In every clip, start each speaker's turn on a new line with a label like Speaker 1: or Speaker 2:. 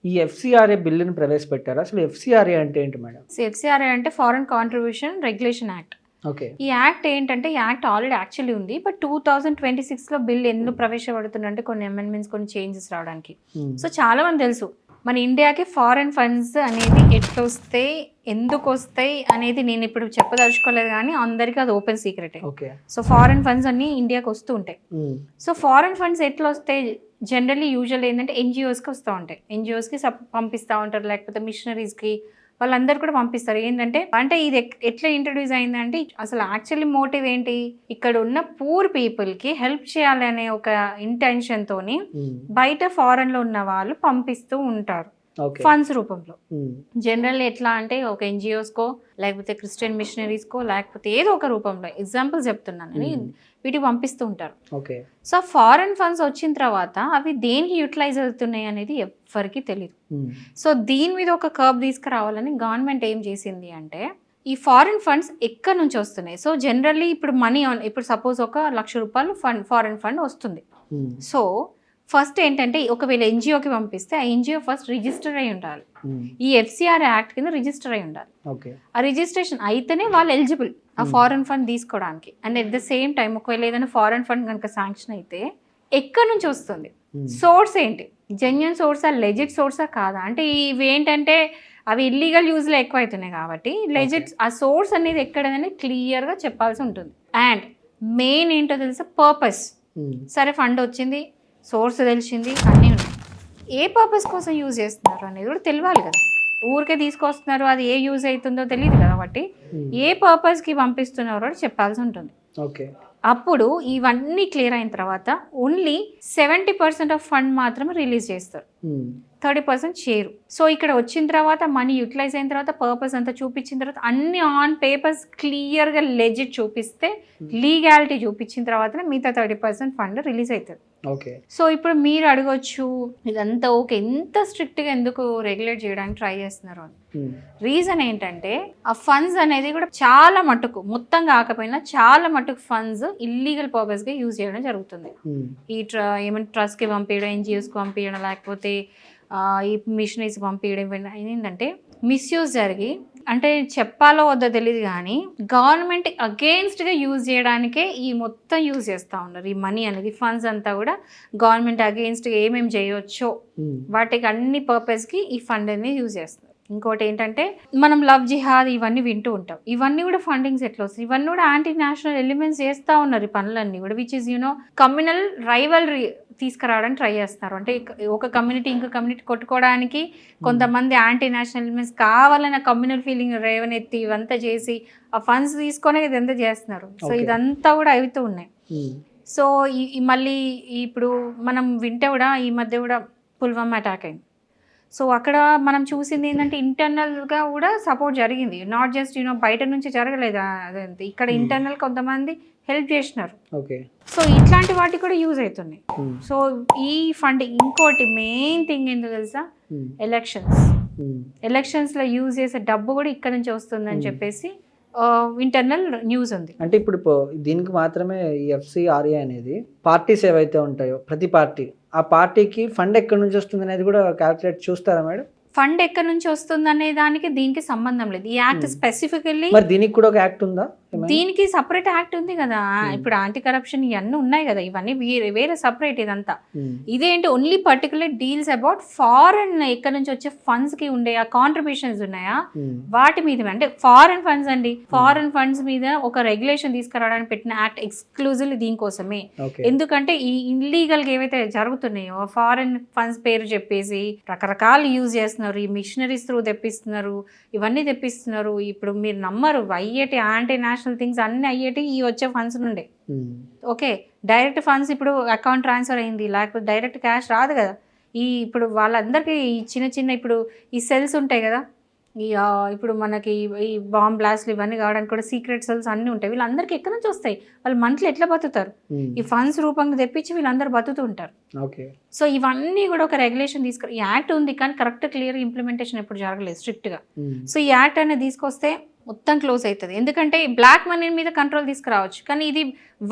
Speaker 1: ఈ ఎఫ్సిఆర్ఏ బిల్లుని ప్రవేశపెట్టారు. అసలు ఎఫ్సిఆర్ఏ అంటే ఏంటి మేడం?
Speaker 2: ఎఫ్సిఆర్ఏ అంటే foreign contribution regulation act.
Speaker 1: Okay.
Speaker 2: ఈ యాక్ట్ ఏంటంటే, ఈ యాక్ట్ ఆల్రెడీ యాక్చువల్లీ ఉంది, బట్ 2026లో బిల్ ఎందుకు ప్రవేశపెడుతుందంటే కొన్ని అమెండ్మెంట్స్, కొన్ని చేంజెస్ రావడానికి. సో చాలా మంది తెలుసు మన ఇండియాకి ఫారెన్ ఫండ్స్ అనేది ఎట్లా వస్తాయి, ఎందుకు వస్తాయి అనేది నేను ఇప్పుడు చెప్పదలుచుకోలేదు, కానీ అందరికీ అది ఓపెన్ సీక్రెటే. సో ఫారెన్ ఫండ్స్ అన్ని ఇండియాకి వస్తూ ఉంటాయి. సో ఫారెన్ ఫండ్స్ ఎట్లా వస్తాయి, జనరల్లీ యూజువల్ ఏంటంటే ఎన్జిఓస్కి వస్తూ ఉంటాయి. ఎన్జిఓస్కి పంపిస్తూ ఉంటారు, లేకపోతే మిషనరీస్కి, వాళ్ళందరూ కూడా పంపిస్తారు. ఏంటంటే ఇది ఎట్లా ఇంట్రడ్యూస్ అయిందంటే, అసలు యాక్చువల్లీ మోటివ్ ఏంటి, ఇక్కడ ఉన్న పూర్ పీపుల్కి హెల్ప్ చేయాలి అనే ఒక ఇంటెన్షన్తోని బయట ఫారెన్లో ఉన్న వాళ్ళు పంపిస్తూ ఉంటారు ఫండ్స్ రూపంలో. జనరల్ ఎట్లా అంటే ఒక ఎన్జిఓస్కో, లేకపోతే క్రిస్టియన్ మిషనరీస్కో, లేకపోతే ఏదో ఒక రూపంలో, ఎగ్జాంపుల్ చెప్తున్నాను, వీటికి పంపిస్తూ ఉంటారు. సో ఫారెన్ ఫండ్స్ వచ్చిన తర్వాత అవి దేనికి యూటిలైజ్ అవుతున్నాయి అనేది ఎవరికి తెలియదు. సో దీని మీద ఒక కర్బ్ తీసుకురావాలని గవర్నమెంట్ ఏం చేసింది అంటే, ఈ ఫారెన్ ఫండ్స్ ఎక్కడి నుంచి వస్తున్నాయి. సో జనరల్లీ ఇప్పుడు మనీ, ఇప్పుడు సపోజ్ ఒక ₹1,00,000 ఫారెన్ ఫండ్ వస్తుంది. సో ఫస్ట్ ఏంటంటే, ఒకవేళ ఎన్జిఓకి పంపిస్తే ఆ ఎన్జిఓ ఫస్ట్ రిజిస్టర్ అయి ఉండాలి, ఈ ఎఫ్సిఆర్ యాక్ట్ కింద రిజిస్టర్ అయి ఉండాలి. ఆ రిజిస్ట్రేషన్ అయితేనే వాళ్ళు ఎలిజిబుల్ ఆ ఫారెన్ ఫండ్ తీసుకోవడానికి. And at the same time ఒకవేళ ఏదైనా ఫారెన్ ఫండ్ కనుక శాంక్షన్ అయితే ఎక్కడి నుంచి వస్తుంది, సోర్స్ ఏంటి, జెన్యున్ సోర్సా, లెజిట్ సోర్సా కాదా, అంటే ఇవి ఏంటంటే అవి ఇల్లీగల్ యూజ్లో ఎక్కువ అవుతున్నాయి కాబట్టి లెజిట్ ఆ సోర్స్ అనేది ఎక్కడనేది క్లియర్గా చెప్పాల్సి ఉంటుంది. అండ్ మెయిన్ ఏంటో తెలుసా, పర్పస్. సరే ఫండ్ వచ్చింది, సోర్స్ తెలిసింది, అన్నీ ఉన్నాయి, ఏ పర్పస్ కోసం యూజ్ చేస్తున్నారు అనేది కూడా తెలియాలి కదా. ఊరికే తీసుకొస్తున్నారు, అది ఏ యూజ్ అవుతుందో తెలియదు కదా, కాబట్టి ఏ పర్పస్కి పంపిస్తున్నారో చెప్పాల్సి ఉంటుంది. అప్పుడు ఇవన్నీ క్లియర్ అయిన తర్వాత ఓన్లీ 70% ఆఫ్ ఫండ్ మాత్రమే రిలీజ్ చేస్తారు, 30% చేయరు. సో ఇక్కడ వచ్చిన తర్వాత మనీ యూటిలైజ్ అయిన తర్వాత పర్పస్ అంతా చూపించిన తర్వాత అన్ని ఆన్ పేపర్స్ క్లియర్గా లెజిట్ చూపిస్తే, లీగాలిటీ చూపించిన తర్వాత మిగతా 30% ఫండ్ రిలీజ్ అవుతుంది. సో ఇప్పుడు మీరు అడగొచ్చు, ఇదంతా ఓకే, ఎంత స్ట్రిక్ట్గా ఎందుకు రెగ్యులేట్ చేయడానికి ట్రై చేస్తున్నారు అని. రీజన్ ఏంటంటే, ఆ ఫండ్స్ అనేది కూడా చాలా మటుకు, మొత్తం కాకపోయినా చాలా మటుకు ఫండ్స్ ఇల్లీగల్ పర్పస్గా యూజ్ చేయడం జరుగుతుంది. ఈ ఏమైనా ట్రస్ట్కి పంపించడం, ఎన్జిఓస్కి పంపించడం, లేకపోతే ఈ మిషనరీస్కి పంపించడం, ఏంటంటే మిస్యూజ్ జరిగి, అంటే చెప్పాలో వద్దో తెలియదు కానీ గవర్నమెంట్ అగెయిన్స్ట్గా యూజ్ చేయడానికే ఈ మొత్తం యూజ్ చేస్తూ ఉన్నారు. ఈ మనీ అనేది, ఫండ్స్ అంతా కూడా గవర్నమెంట్ అగెయిన్స్ట్గా ఏమేమి చేయవచ్చో వాటికి అన్ని పర్పస్కి ఈ ఫండ్ అనేది యూజ్ చేస్తున్నారు. ఇంకోటి ఏంటంటే, మనం లవ్ జిహాద్ ఇవన్నీ వింటూ ఉంటాం, ఇవన్నీ కూడా ఫండింగ్స్ ఎట్లా వస్తాయి, ఇవన్నీ కూడా యాంటీ నేషనల్ ఎలిమెంట్స్ చేస్తూ ఉన్నారు ఈ పనులన్నీ కూడా, విచ్ ఇస్ కమ్యూనల్ రైవల్రీ తీసుకురావడానికి ట్రై చేస్తున్నారు. అంటే ఒక కమ్యూనిటీ ఇంకో కమ్యూనిటీ కొట్టుకోవడానికి కొంతమంది యాంటీ నేషనల్ ఎలిమెంట్స్ కావాలన్న కమ్యూనల్ ఫీలింగ్ రేవనెత్తి ఇవంతా చేసి ఆ ఫండ్స్ తీసుకొని ఇదంతా చేస్తున్నారు. సో ఇదంతా కూడా అవుతూ ఉన్నాయి. సో మళ్ళీ ఇప్పుడు మనం వింటే కూడా ఈ మధ్య కూడా పుల్వామా అటాక్ అయింది. సో అక్కడ మనం చూసింది ఏంటంటే, ఇంటర్నల్గా కూడా సపోర్ట్ జరిగింది, నాట్ జస్ట్ బయట నుంచి జరగలేదు, అదంతా ఇక్కడ ఇంటర్నల్ కొంతమంది హెల్ప్ చేసినారు. సో ఇట్లాంటి వాటికి కూడా యూజ్ అవుతున్నాయి. సో ఈ ఫండ్, ఇంకోటి మెయిన్ థింగ్ ఏంటో తెలుసా, ఎలక్షన్స్లో యూజ్ చేసే డబ్బు కూడా ఇక్కడ నుంచి వస్తుందని చెప్పేసి ఇంటర్నల్ న్యూస్ ఉంది.
Speaker 1: అంటే ఇప్పుడు దీనికి మాత్రమే ఈ ఎఫ్సిఆర్ఏ అనేది పార్టీస్ ఏవైతే ఉంటాయో, ప్రతి పార్టీ, ఆ పార్టీకి ఫండ్ ఎక్కడి నుంచి వస్తుంది అనేది కూడా క్యాల్కులేట్ చూస్తారా మేడం?
Speaker 2: ఫండ్ ఎక్కడి నుంచి వస్తుంది అనే దానికి దీనికి సంబంధం లేదు. ఈ యాక్ట్ స్పెసిఫికల్లీ,
Speaker 1: మరి దీనికి కూడా ఒక యాక్ట్ ఉందా?
Speaker 2: దీనికి సపరేట్ యాక్ట్ ఉంది కదా. ఇప్పుడు యాంటీ కరప్షన్ ఇవన్నీ ఉన్నాయి కదా, ఇవన్నీ వేరే సపరేట్. ఇదంతా ఇదేంటి, only particular deals about foreign ఎక్కడి నుంచి వచ్చే ఫండ్స్ కి ఉండే ఆ కాంట్రిబ్యూషన్స్ ఉన్నాయా వాటి మీద, అంటే ఫారెన్ ఫండ్స్ అండి, ఫారెన్ ఫండ్స్ మీద ఒక రెగ్యులేషన్ తీసుకురావడానికి పెట్టిన యాక్ట్ ఎక్స్క్లూజివ్లీ దీనికోసమే. ఎందుకంటే ఈ ఇల్లీగల్ గా ఏవైతే జరుగుతున్నాయో, ఫారెన్ ఫండ్స్ పేరు చెప్పేసి రకరకాలు యూజ్ చేస్తున్నారు, ఈ మిషనరీస్ త్రూ తెప్పిస్తున్నారు, ఇవన్నీ తెప్పిస్తున్నారు. ఇప్పుడు మీరు నమ్మరు, అయ్యేటి యాంటీ నేషనల్ థింగ్స్ అన్ని అయ్యేటి ఈ వచ్చే ఫండ్స్ నుండే. ఓకే, డైరెక్ట్ ఫండ్స్ ఇప్పుడు అకౌంట్ ట్రాన్స్ఫర్ అయింది, లేకపోతే డైరెక్ట్ క్యాష్ రాదు కదా. ఇప్పుడు వాళ్ళందరికీ ఈ చిన్న ఇప్పుడు ఈ సెల్స్ ఉంటాయి కదా, ఇప్పుడు మనకి ఈ బాంబ్ బ్లాస్ట్లు ఇవన్నీ కావడానికి కూడా సీక్రెట్ సెల్స్ అన్నీ ఉంటాయి. వీళ్ళందరికీ ఎక్కడి నుంచి వస్తాయి, వాళ్ళు మంత్లీ ఎట్లా బతుకుతారు, ఈ ఫండ్స్ రూపంగా తెప్పించి వీళ్ళందరూ బతుకుతూ ఉంటారు. సో ఇవన్నీ కూడా ఒక రెగ్యులేషన్ ఈ యాక్ట్ ఉంది, కానీ కరెక్ట్ క్లియర్ ఇంప్లిమెంటేషన్ ఎప్పుడు జరగలేదు స్ట్రిక్ట్గా. సో ఈ యాక్ట్ అనేది తీసుకొస్తే మొత్తం క్లోజ్ అవుతుంది. ఎందుకంటే బ్లాక్ మనీ మీద కంట్రోల్ తీసుకురావచ్చు, కానీ ఇది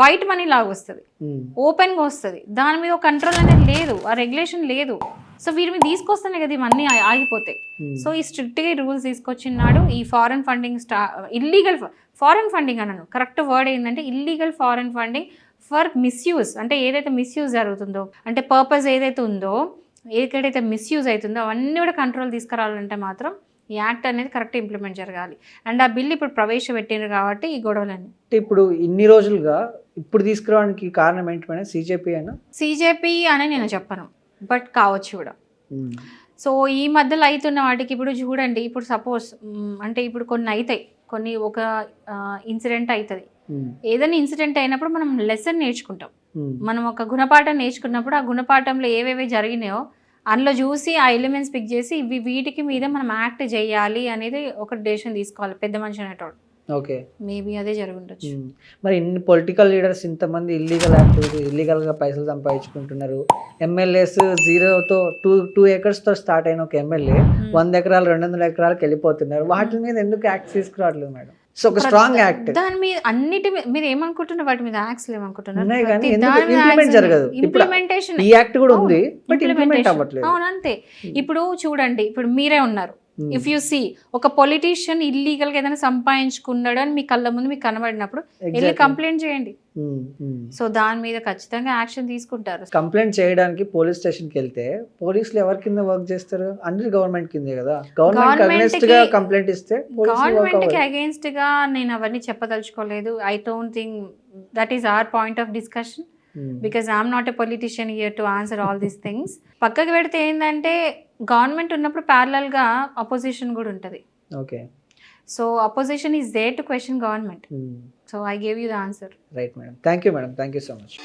Speaker 2: వైట్ మనీ లాగా వస్తుంది, ఓపెన్గా వస్తుంది, దాని మీద కంట్రోల్ అనేది లేదు, ఆ రెగ్యులేషన్ లేదు. సో వీరి మీద తీసుకొస్తేనే కదా ఇవన్నీ ఆగిపోతాయి. సో ఈ స్ట్రిక్ట్గా రూల్స్ తీసుకొచ్చినాడు. ఈ foreign funding illegal foreign funding అన్నాను, కరెక్ట్ వర్డ్ ఏంటంటే illegal foreign funding for misuse. అంటే ఏదైతే మిస్యూజ్ జరుగుతుందో, అంటే పర్పస్ ఏదైతే ఉందో, ఎక్కడైతే మిస్యూజ్ అవుతుందో అవన్నీ కూడా కంట్రోల్ తీసుకురావాలంటే మాత్రం ఈ యాక్ట్ అనేది కరెక్ట్ ఇంప్లిమెంట్ జరగాలి. అండ్ ఆ బిల్ ఇప్పుడు ప్రవేశపెట్టిండ్రు కాబట్టి ఈ గొడవలన్నీ.
Speaker 1: అంటే ఇప్పుడు ఇన్ని రోజులుగా ఇప్పుడు తీసుకురావడానికి కారణం ఏంటి మేడం? సిజేపీ అయినా?
Speaker 2: సిజేపీ అని నేను చెప్పను, బట్ కావచ్చు కూడా. సో ఈ మధ్యలో అవుతున్న వాటికి ఇప్పుడు చూడండి, ఇప్పుడు సపోజ్ అంటే ఇప్పుడు కొన్ని అవుతాయి, కొన్ని ఒక ఇన్సిడెంట్ అవుతుంది. ఏదైనా ఇన్సిడెంట్ అయినప్పుడు మనం లెసన్ నేర్చుకుంటాం. మనం ఒక గుణపాఠం నేర్చుకున్నప్పుడు ఆ గుణపాఠంలో ఏవేవి జరిగినాయో అందులో చూసి ఆ ఎలిమెంట్స్ పిక్ చేసి వీటికి మీద మనం యాక్ట్ చేయాలి అనేది ఒక డెసిషన్ తీసుకోవాలి పెద్ద మనిషి అనేటోడు.
Speaker 1: ఓకే,
Speaker 2: మేబీ అదే జరుగుండొచ్చు.
Speaker 1: మరి ఇన్ని పొలిటికల్ లీడర్స్ ఇంతమంది ఇల్లీగల్ యాక్టివిటీ, ఇల్లీగల్గా పైసలు సంపాదించుకుంటున్నారు. ఎమ్మెల్యేస్ 0తో 2 acresతో స్టార్ట్ అయిన ఒక ఎమ్మెల్యే 100 ఎకరాలు 200 ఎకరాలకు వెళ్ళిపోతున్నారు. వాటి మీద ఎందుకు యాక్ట్ తీసుకురావట్లేదు మేడం? సో ఒక స్ట్రాంగ్ యాక్ట్
Speaker 2: దాని మీద అన్నిటి మీద మీరు ఏమనుకుంటున్నారు? వాటి మీద యాక్ట్స్ ఏమనుకుంటున్నారు?
Speaker 1: ఇంప్లిమెంట్ జరగదు.
Speaker 2: ఇంప్లిమెంటేషన్
Speaker 1: ఈ యాక్ట్ కూడా ఉంది, బట్ ఇంప్లిమెంట్ అవ్వట్లేదు.
Speaker 2: అవును, అంతే. ఇప్పుడు చూడండి, ఇప్పుడు మీరే ఉన్నారు. ఇఫ్ యూ సీ ఒక పొలిటీషియన్ ఇల్లీగల్ గా ఏదైనా సంపాదించుకున్నాడు అని మీ కళ్ళ ముందు మీకు కనబడినప్పుడు వెళ్ళి కంప్లైంట్ చేయండి. సో దాని మీద ఖచ్చితంగా యాక్షన్ తీసుకుంటారు.
Speaker 1: కంప్లైంట్ చేయడానికి పోలీస్ స్టేషన్కి వెళ్తే పోలీసులు ఎవరి కింద వర్క్ చేస్తారు? అన్ని గవర్నమెంట్ కిందే కదా. గవర్నమెంట్ అగైన్స్ట్ గా కంప్లైంట్ ఇస్తే
Speaker 2: గవర్నమెంట్ కి అగైన్స్ట్ గా నేను అవన్నీ చెప్పదలుచుకోలేదు. I don't think that is our point of discussion, because I'm not a politician here to answer all these things. పక్కకి పెడితే ఏంటంటే గవర్నమెంట్ ఉన్నప్పుడు ప్యారలల్ గా అపోజిషన్ కూడా ఉంటుంది.
Speaker 1: Okay,
Speaker 2: so opposition is there to question government. So I gave you the answer.
Speaker 1: Right madam, thank you madam, thank you so much.